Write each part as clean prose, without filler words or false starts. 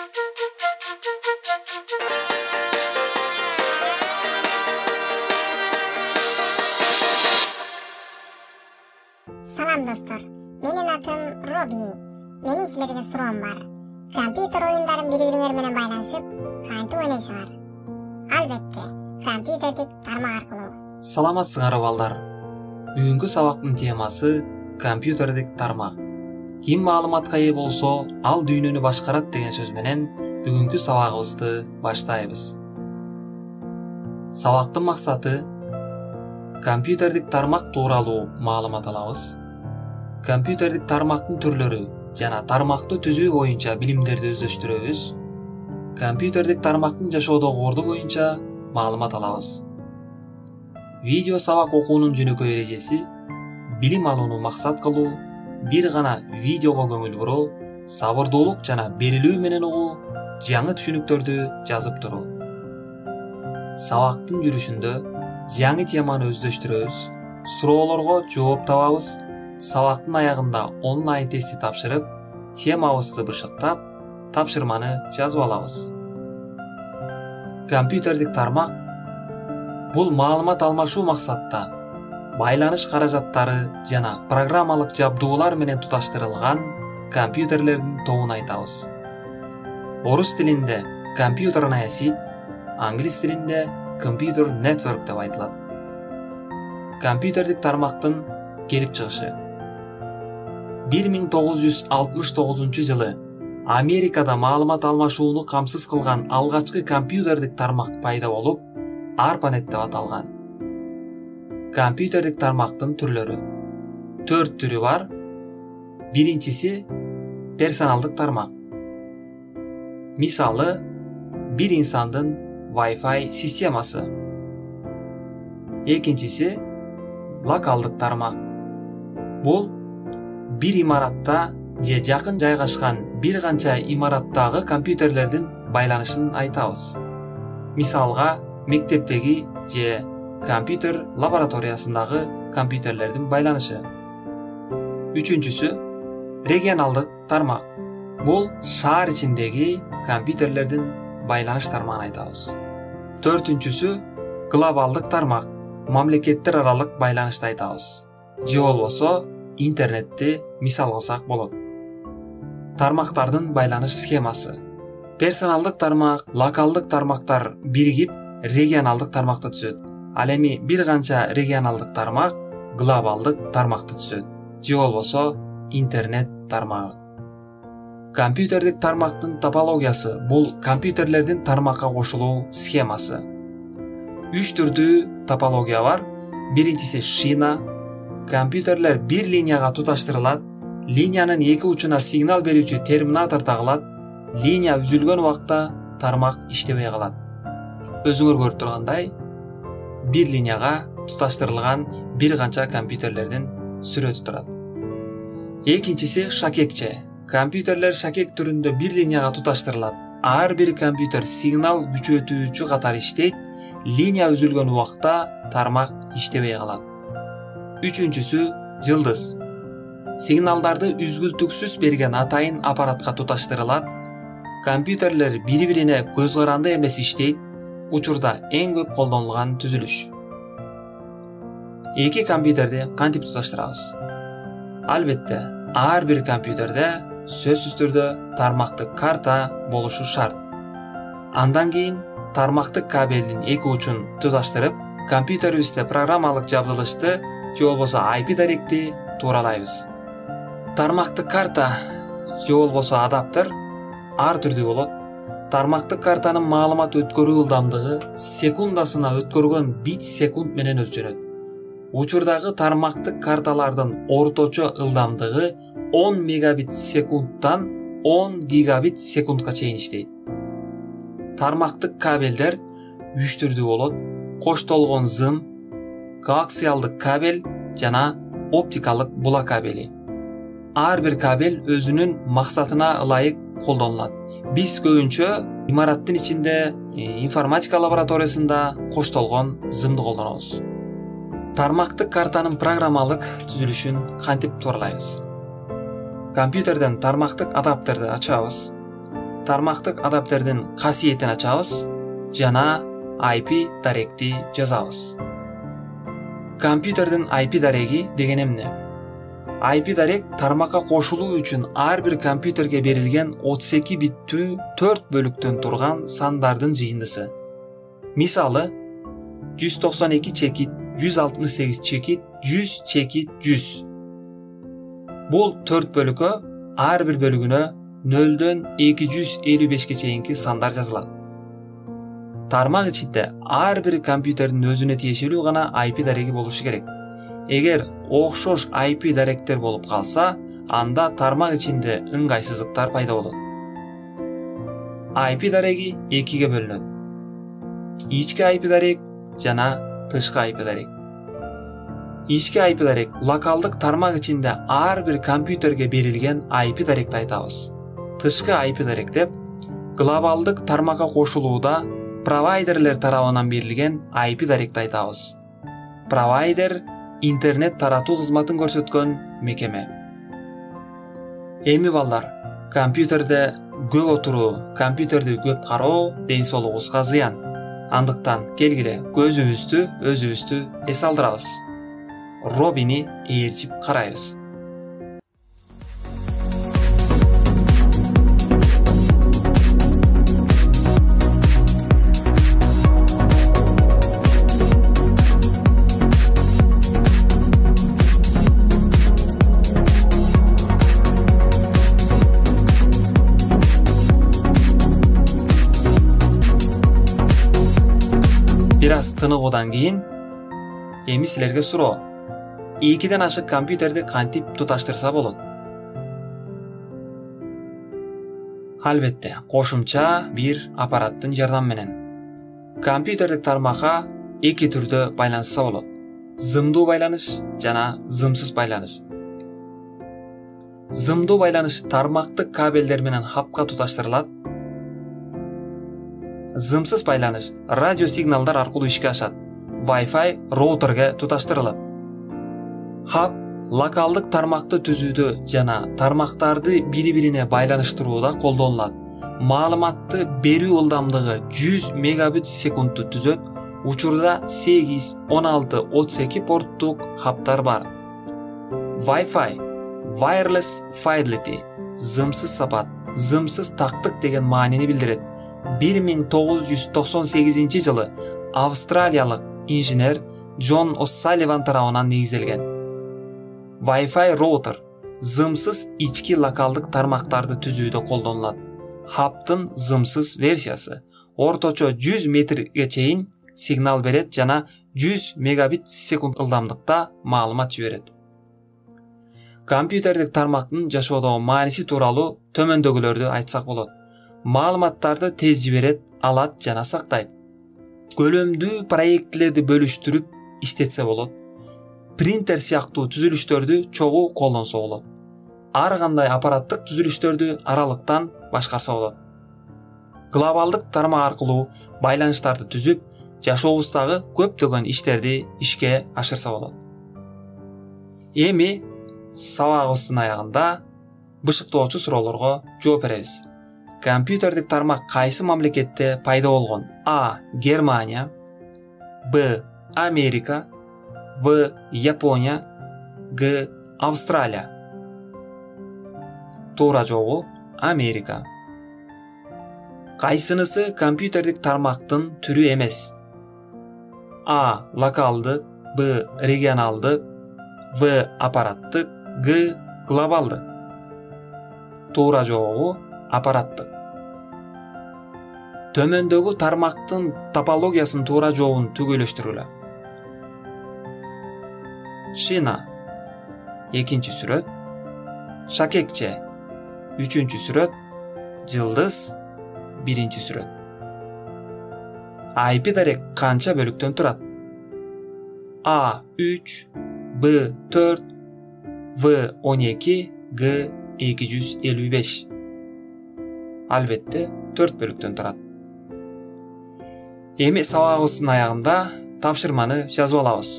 Salam dostlar, menin atım Robi. Menin sizlerge suroğum var. Kompüter oyunların biri-birileri menен байланышып, кантип ойнойсуңар? Албетте, компьютердик тармак аркылуу. Саламатсыңар балдар. Бүгүнкү сабактын темасы компьютердик тармак. Ким маалыматка ээ болсо, ал дүйнөнү башкарат деген сөз менен бүгүнкү сабагыбызды баштайбыз. Сабактын максаты компьютердик тармак тууралуу маалымат алабыз. Компьютердик тармактын түрлөрү жана тармакты түзүү боюнча билимдерди өздөштүрөбүз. Компьютердик тармактын жашоодогу орду боюнча маалымат алабыз. Видео сабак окуунун жөнөкөй эрежеси билим алууну максат кылуу, бир гана видеого көңүл буруу, сабырдуулук жана берилүү менен угуу, жаңы түшүнүктөрдү жазып туруу. Сабактын жүрүшүндө жаңы теманы өздөштүрөбүз, суроолорго жооп табабыз, сабактын аягында онлайн тестти тапшырып, темабызды бышыктап, тапшырманы жазып алабыз. Компьютердик тармак бул маалымат алмашуу максатта байланыш каражаттары жана программалык жабдуулар менен туташтырылган компьютерлердин тобун айтабыз. Орус тилинде компьютерная сеть, англис тилинде computer network деп айтылат. Компьютердик тармактын келип чыгышы 1969-жылы Америкада маалымат алмашууну камсыз кылган алгачкы компьютердик тармак пайда болуп, ARPANET деп аталган. Компьютердик тармактын түрлөрү 4 түрү бар. Биринчиси персоналдык тармак. Мисалы, бир инсандын Wi-Fi системасы. Экинчиси локалдык тармак. Бул бир имаратта же жакын жайгашкан бир канча имараттагы компьютерлердин байланышын айтабыз. Мисалга, мектептеги же компьютер лабораториясындагы компьютерлердин байланышы. Үчүнчүсү регионалдык тармак. Бул шаар ичиндеги компьютерлердин байланыш тармагын айтабыз. Төртүнчүсү глобалдык тармак. Мамлекеттер аралык байланышты айтабыз. Же болбосо интернетти мисал кылсак болот. Тармактардын байланыш схемасы. Персоналдык тармак, локалдык тармактар биригип регионалдык тармакты түзөт. Ал эми бир канча регионалдык тармак глобалдык тармакты түзөт. Же болбосо интернет тармагы. Компьютердик тармактын топологиясы бул компьютерлердин тармакка кошулуу схемасы. 3 түрдүү топология бар. Биринчиси шина. Компьютерлер бир линияга туташтырылат. Линиянын эки учуна сигнал берүүчү терминатор тагылат. Линия үзүлгөн убакта тармак иштебей калат. Өзүңөр көрүп тургандай, бир линияга туташтырылган бир канча компьютерлердин сүрөтү турат. Экинчиси шакекче. Компьютерлер шакек түрүндө бир линияга туташтырылат. Ар бир компьютер сигнал күчөтүүчү катары иштейт. Линия үзүлгөн убакта тармак иштебей калат. Үчүнчүсү жылдыз. Сигналдарды үзгүлтүксүз берген атайын аппаратка туташтырылат. Компьютерлер бири-бирине көз каранды эмес иштейт. Учурда эң көп колдонулган түзүлүш. Эки компьютерди кантип туташтырабыз? Албетте, ар бир компьютерде сөзсүз түрдө тармактык карта болушу шарт. Андан кийин тармактык кабелдин эки учун туташтырып, компьютерибизде программалык жабдылышты же болбосо IP даректи тууралайбыз. Тармактык карта же болбосо адаптер ар түрдүү болот. Тармактык картанын маалымат өткөрүү ылдамдыгы секундасына өткөргөн бит секунд менен өлчөнөт. Учурдагы тармактык карталардын орточо ылдамдыгы 10 мегабит секундтан 10 гигабит секундка чейин иштейт. Тармактык кабелдер 3 түрдүү болот. Коштолгон зым, коаксиалдык кабель жана оптикалык була кабели. Ар бир кабель өзүнүн максатына ылайык колдонулат. Биз көбүнчө имараттын ичинде информатика лабораториясында коштолгон зымды колдонобуз. Тармактык картанын программалык түзүлүшүн кантип тууралайбыз? Компьютерден тармактык адаптерди ачабыз. тармактык адаптердин касиетин ачабыз жана IP даректи жазабыз. Компьютердин IP дареги деген эмне? IP дарек тармакка кошулуу үчүн ар бир компьютерге берилген 32 биттүү 4 бөлүктөн турган сандардын жыйындысы. Мисалы 192 чекит 168 чекит 100 чекит 100. Бул 4 бөлүккө ар бир бөлүгүнө 0дөн 255ке чейинки сандар жазылат. Тармак ичинде ар бир компьютердин өзүнө тиешелүү гана IP дареги болушу керек. Эгер окшош IP даректер болуп калса, анда тармак ичинде ыңгайсыздыктар пайда болот. IP дареги 2ге бөлүнөт. Ички IP дарек жана тышкы IP дарек. Ички IP дарек локалдык тармак ичинде ар бир компьютерге берилген IP даректи айтабыз. Тышкы IP дарек деп глобалдык тармакка кошулууда провайдерлер тарабынан берилген IP даректи айтабыз. Провайдер интернет таратуу кызматын көрсөткөн мекеме. Эми балдар, компьютерде көп отуруу, компьютерди көп кароо ден соолугубузга зыян. Андыктан келгиле өзүбүздү эс алдырабыз. Робини ээрчип карайбыз. Biraz тыныгуудан кийин эми силерге суроо. 2ден ашык компьютерди кантип туташтырса болот? Албетте, кошумча бир аппараттын жардамы менен. Компьютердик тармакка 2 түрдө байланышса болот. Зымдуу байланыш жана зымсыз байланыш. Зымдуу байланыш тармактык кабелдер менен хапка туташтырылат. Зымсыз байланыш радио сигналдар аркылуу ишке ашат. Wi-Fi роутерге туташтырылат. Хап локалдык тармакты түзүүдө жана тармактарды бири-бирине байланыштырууда колдонулат. Маалыматты берүү ылдамдыгы 100 мегабит секундту түзөт. Учурда 8, 16, 32 порттук хаптар бар. Wi-Fi wireless fidelity зымсыз сапат, зымсыз тактык деген маанини билдирет. 1998 жылы австралиялык инженер Джон О'Салливан тарабынан негизделген. Wi-Fi роутер зымсыз ички локалдык тармактарды түзүүдө колдонулат. Хаптын зымсыз версиясы орточо 100 метрге чейин сигнал берет жана 100 мегабит секунд ылдамдыкта маалымат жиберет. Компьютердик тармактын жашоодогу мааниси тууралуу төмөндөгүлөрдү айтсак болот. Маалыматтарды тез жиберет, алат жана сактайт. Көлөмдүү проектилерди бөлүштүрүп иштетсе болот. Принтер сыяктуу түзүлүштөрдү чогуу колдонсо болот. Ар кандай аппараттык түзүлүштөрдү аралыктан башкарса болот. Глобалдык тармак аркылуу байланыштарды түзүп, жашообуздагы көптөгөн иштерди ишке ашырса болот. Эми сабагыбыздын аягында бышыктоочу суроолорго жооп беребиз. Компьютердик тармак кайсы мамлекетте пайда болгон? А. Германия, Б. Америка, В. Япония, Г. Австралия. Туура жообу Америка. Кайсынысы компьютердик тармактын түрү эмес? А. Локалдык, Б. Регионалдык, В. Аппараттык, Г. Глобалдык. Туура жообу аппараттык. Төмөндөгү тармактын топологиясын туура жообун түгөйлөштүргүлө. Шина экинчи сүрөт, шакекче үчүнчү сүрөт, жылдыз биринчи сүрөт. IP дарек канча бөлүктөн турат? A3, B4, V12, G255. Албетте 4 бөлүктөн турат. Эми сабагыбыздын аягында тапшырманы жазып алабыз.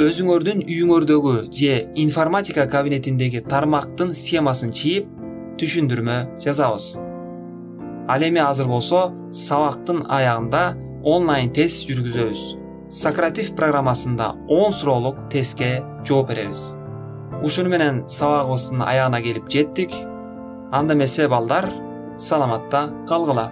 Өзүңөрдүн үйүңөрдөгү же информатика кабинетиндеги тармактын схемасын чийип, түшүндүрмө жазабыз. Ал эми азыр болсо сабактын аягында онлайн тест жүргүзөбүз. Сократив программасында 10 суроолук тестке жооп беребиз. Ушуну менен сабагыбыздын аягына келип жеттик. Анда эмесе балдар, саламатта калгыла.